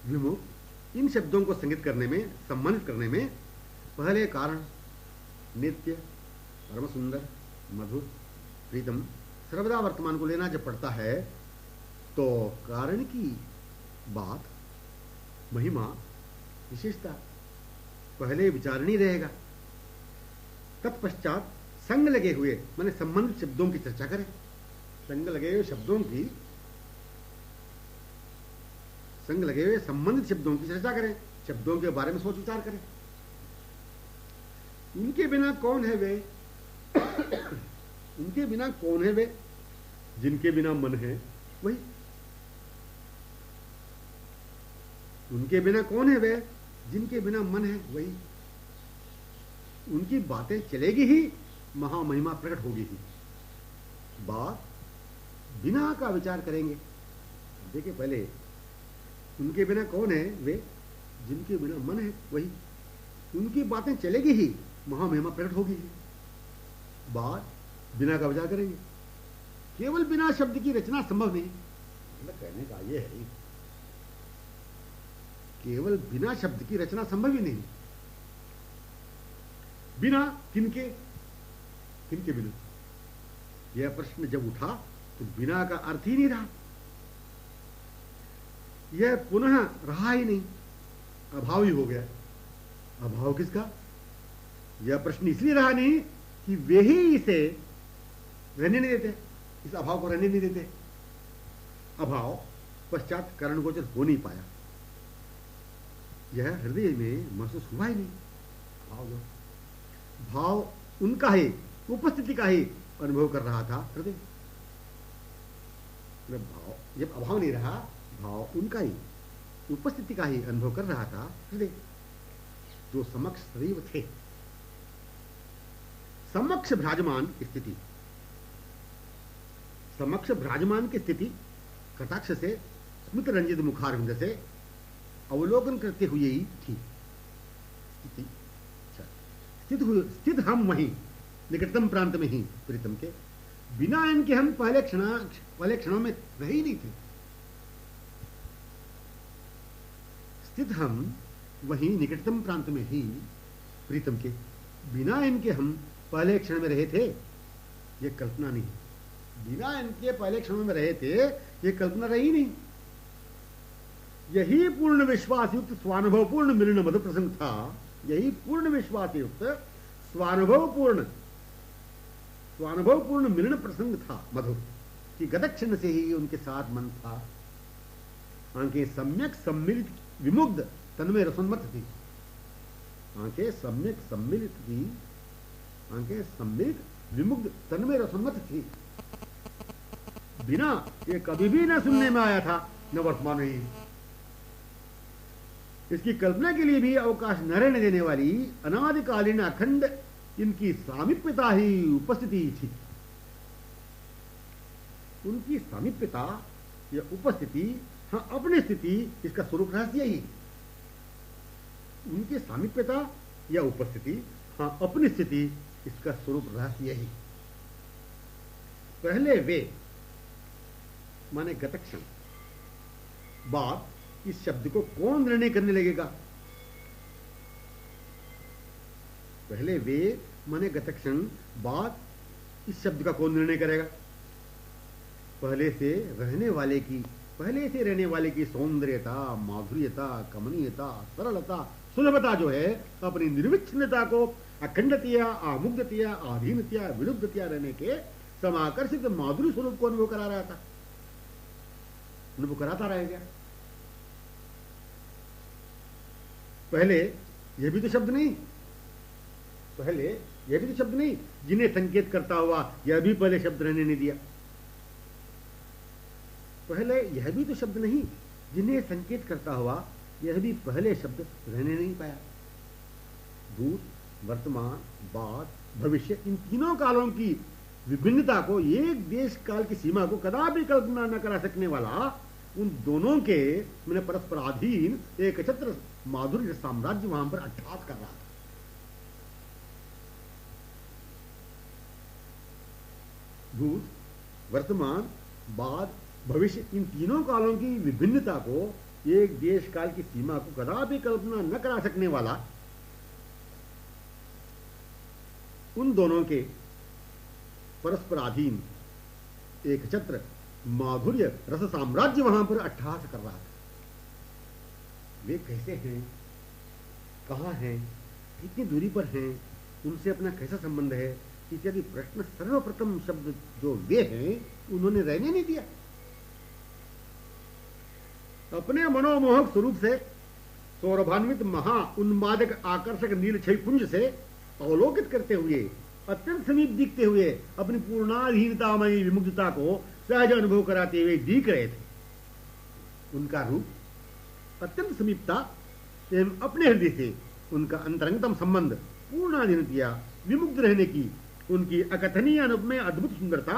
विमुख इन शब्दों को संगित करने में, संबंधित करने में पहले कारण, नित्य, परम सुंदर, मधुर, प्रीतम सर्वदा वर्तमान को लेना जब पड़ता है तो कारण की बात, महिमा, विशेषता पहले विचारणी रहेगा। तत्पश्चात संग लगे हुए माने संबंधित शब्दों की चर्चा करें। संग लगे हुए शब्दों की, संग लगे हुए संबंधित शब्दों की चर्चा करें, शब्दों के बारे में सोच विचार करें। उनके बिना कौन है वे? उनके बिना कौन है वे? जिनके बिना मन है वही। उनके बिना कौन है वे? जिनके बिना मन है वही। उनकी बातें चलेगी ही, महामहिमा प्रकट होगी ही। बात बिना का विचार करेंगे। देखिए पहले, उनके बिना कौन है वे? जिनके बिना मन है वही। उनकी बातें चलेगी ही, महामहिमा प्रकट होगी ही। बात बिना का विचार करेंगे। केवल बिना शब्द की रचना संभव नहीं। मतलब कहने का ये है, केवल बिना शब्द की रचना संभव ही नहीं। बिना किनके, किनके बिना? यह प्रश्न जब उठा तो बिना का अर्थ ही नहीं रहा। यह पुनः रहा ही नहीं, अभाव ही हो गया। अभाव किसका? यह प्रश्न इसलिए रहा नहीं कि वे ही इसे रहने नहीं देते, इस अभाव को रहने नहीं देते। अभाव पश्चात कारण गोचर हो नहीं पाया। यह हृदय में महसूस हुआ ही नहीं। भाव, भाव उनका ही, उपस्थिति का ही अनुभव कर रहा था हृदय। भाव जब अभाव नहीं रहा, भाव उनका ही, उपस्थिति का ही अनुभव कर रहा था हृदय, जो समक्ष सदैव थे। समक्ष भ्राजमान स्थिति, समक्ष भ्राजमान की स्थिति कटाक्ष से, स्मित रंजित मुखारविंद से अवलोकन करते हुए ही थी। स्थित हम वहीं निकटतम प्रांत में ही प्रीतम के, बिना इनके हम पहले क्षणों में रह ही नहीं थे। स्थित हम वहीं निकटतम प्रांत में ही प्रीतम के बिना इनके हम पहले क्षण में रहे थे, ये कल्पना नहीं। बिना इनके पहले क्षण में रहे थे, ये कल्पना रही नहीं। यही पूर्ण विश्वास युक्त स्वानुभवपूर्ण मिलन मधु प्रसंग था। यही पूर्ण विश्वास युक्त स्वानुभवपूर्ण मिलन प्रसंग था मधुर, कि गतक्षण से ही उनके साथ मन था। आंखें सम्यक सम्मिलित विमुग्ध तन्मय रसोन्मत्त थी। आंखें सम्यक सम्मिलित थी, आंखें सम्मिलित विमुग्ध तन्मय रसोन्मत्त थी। बिना ये कभी भी न सुनने में आया था, न वर्तमान में ही। इसकी कल्पना के लिए भी अवकाश न रहने देने वाली अनादिकालीन अखंड इनकी सामीप्यता ही उपस्थिति थी। उनकी सामीप्यता या उपस्थिति, हाँ अपनी स्थिति, इसका स्वरूप रहस्य ही। उनकी सामीप्यता या उपस्थिति, हाँ अपनी स्थिति, इसका स्वरूप रहस्य ही। पहले वे माने गतक्षण, बाद इस शब्द को कौन निर्णय करने लगेगा? पहले वे माने गतक्षण, बाद इस शब्द का कौन निर्णय करेगा? पहले से रहने वाले की सौंदर्यता, माधुर्यता, कमनीयता, सरलता, सुलभता जो है, अपनी निर्विच्छिन्नता को अखंडतया, आमुग्धतया, आधीनतया, विलुप्ततया रहने के समाकर्षित माधुर्य स्वरूप को अनुभव करा रहा था, अनुभव कराता रहेगा। पहले यह भी तो शब्द नहीं, जिन्हें संकेत करता हुआ यह भी पहले शब्द रहने नहीं दिया। पहले यह भी तो शब्द नहीं, जिन्हें संकेत करता हुआ यह भी पहले शब्द रहने नहीं पाया। भूत, वर्तमान, बाद, भविष्य, इन तीनों कालों की विभिन्नता को, एक देश काल की सीमा को कदापि कल्पना न करा सकने वाला, उन दोनों के मैंने परस्पराधीन एक छत्र माधुर्य साम्राज्य वहां पर अट्ठास कर रहा था। भूत, वर्तमान, बाद, भविष्य, इन तीनों कालों की विभिन्नता को, एक देश काल की सीमा को कदापि कल्पना न करा सकने वाला, उन दोनों के परस्पराधीन एक छत्र माधुर्य रस साम्राज्य वहां पर अट्ठास कर रहा था। वे कैसे हैं, कहां हैं, कितनी दूरी पर हैं, उनसे अपना कैसा संबंध है, इत्यादि प्रश्न सर्वप्रथम शब्द जो वे हैं उन्होंने रहने नहीं दिया। अपने मनोमोहक स्वरूप से, सौरभान्वित महा उन्मादक आकर्षक नीलक्षय पुंज से अवलोकित करते हुए, अत्यंत समीप दिखते हुए, अपनी पूर्णाधीनतामयी विमुग्धता को सहज अनुभव कराते हुए दिख रहे थे। उनका रूप, अत्यंत समीपता एवं अपने हृदय से उनका अंतरंगतम संबंध, पूर्णाधीनता, विमुग्ध रहने की उनकी अकथनीय अनुपमेय अद्भुत सुंदरता,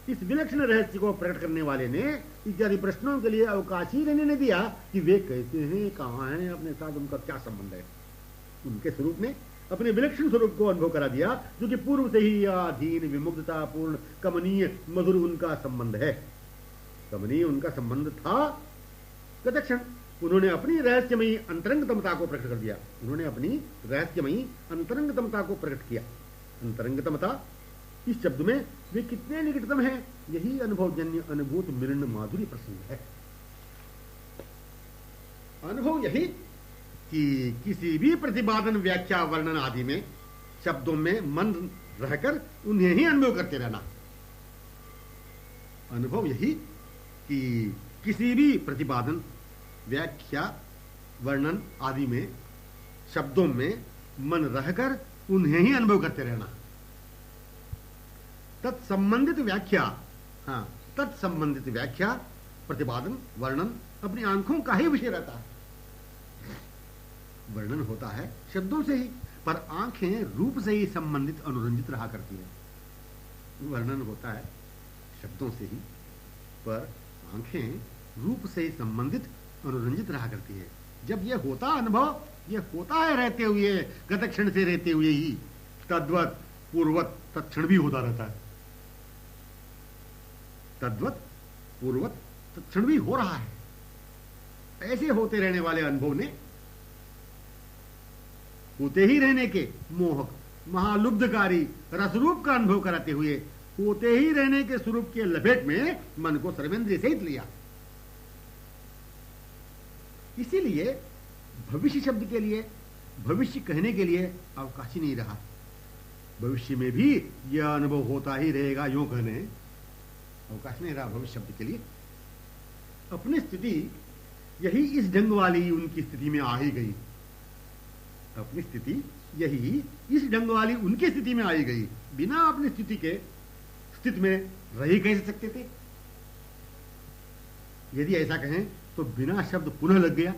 इस विलक्षण रहस्य को प्रकट करने वाले ने इत्यादि प्रश्नों के लिए अवकाश ही रहने नहीं दिया कि वे कैसे हैं, कहां हैं, अपने साथ उनका क्या संबंध है। उनके स्वरूप ने अपने विलक्षण स्वरूप को अनुभव करा दिया, जो कि पूर्व से ही अधीन, विमुग्धता पूर्ण, कमनीय, मधुर उनका संबंध है। कमनीय उनका संबंध था। गतक्षण उन्होंने अपनी रहस्यमयी अंतरंगतमता को प्रकट कर दिया। उन्होंने अपनी रहस्यमयी अंतरंगतमता को प्रकट किया। अंतरंगतमता, इस शब्द में वे कितने निकटतम हैं, यही अनुभवजन्य अनुभूत मिलन माधुरी प्रसंग है। अनुभव यही कि किसी भी प्रतिपादन, व्याख्या, वर्णन आदि में शब्दों में मन रहकर उन्हें ही अनुभव करते रहना। अनुभव यही कि किसी भी प्रतिपादन, व्याख्या, वर्णन आदि में शब्दों में मन रहकर उन्हें ही अनुभव करते रहना। तत्संबंधित व्याख्या, हाँ तत्संबंधित व्याख्या, प्रतिपादन, वर्णन अपनी आंखों का ही विषय रहता है। वर्णन होता है शब्दों से ही, पर आंखें रूप से ही संबंधित, अनुरंजित रहा करती है। वर्णन होता है शब्दों से ही, पर आंखें रूप से ही संबंधित, अनुरंजित रहा करती है। जब यह होता अनुभव, यह होता है रहते हुए, गतक्षण से रहते हुए ही, तद्वत पूर्वत तत्क्षण भी होता रहता है। तद्वत पूर्वत तत्क्षण भी हो रहा है। ऐसे होते रहने वाले अनुभव ने होते ही रहने के, मोहक महालुब्धकारी रसरूप का अनुभव कराते हुए होते ही रहने के स्वरूप के लपेट में मन को सर्वेंद्रिय सहित लिया। इसीलिए भविष्य शब्द के लिए, भविष्य कहने के लिए अवकाश ही नहीं रहा। भविष्य में भी यह अनुभव होता ही रहेगा, यूं कहने अवकाश नहीं रहा भविष्य शब्द के लिए। अपनी स्थिति यही इस ढंग वाली उनकी स्थिति में आ ही गई। अपनी स्थिति यही इस ढंग वाली उनकी स्थिति में आई गई। बिना अपनी स्थिति के स्थिति में रह ही कैसे सकते थे? यदि ऐसा कहें तो बिना शब्द पुनः लग गया,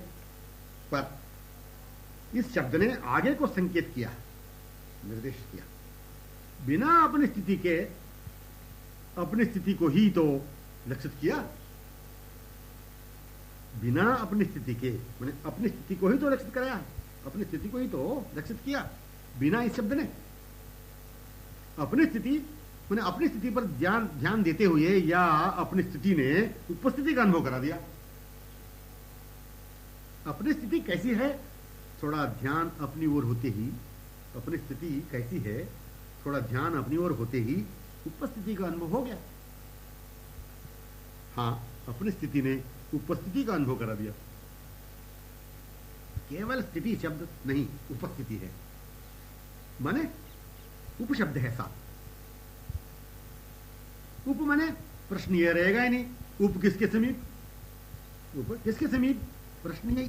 पर इस शब्द ने आगे को संकेत किया, निर्देश किया। बिना अपनी स्थिति के अपनी स्थिति को ही तो लक्षित किया। बिना अपनी स्थिति के मैंने अपनी स्थिति को ही तो लक्षित कराया, अपनी स्थिति को ही तो लक्षित किया। बिना इस शब्द ने अपनी स्थिति मैंने अपनी स्थिति पर ध्यान देते हुए या अपनी स्थिति ने उपस्थिति का अनुभव करा दिया। अपनी स्थिति कैसी है, थोड़ा ध्यान अपनी ओर होते ही, अपनी स्थिति कैसी है, थोड़ा ध्यान अपनी ओर होते ही उपस्थिति का अनुभव हो गया। हां, अपनी स्थिति ने उपस्थिति का अनुभव करा दिया। केवल स्थिति शब्द नहीं, उपस्थिति है, माने उपशब्द है साथ। उप माने प्रश्न यह रहेगा ही नहीं, उप किसके समीप, उप किसके समीप, प्रश्न यही।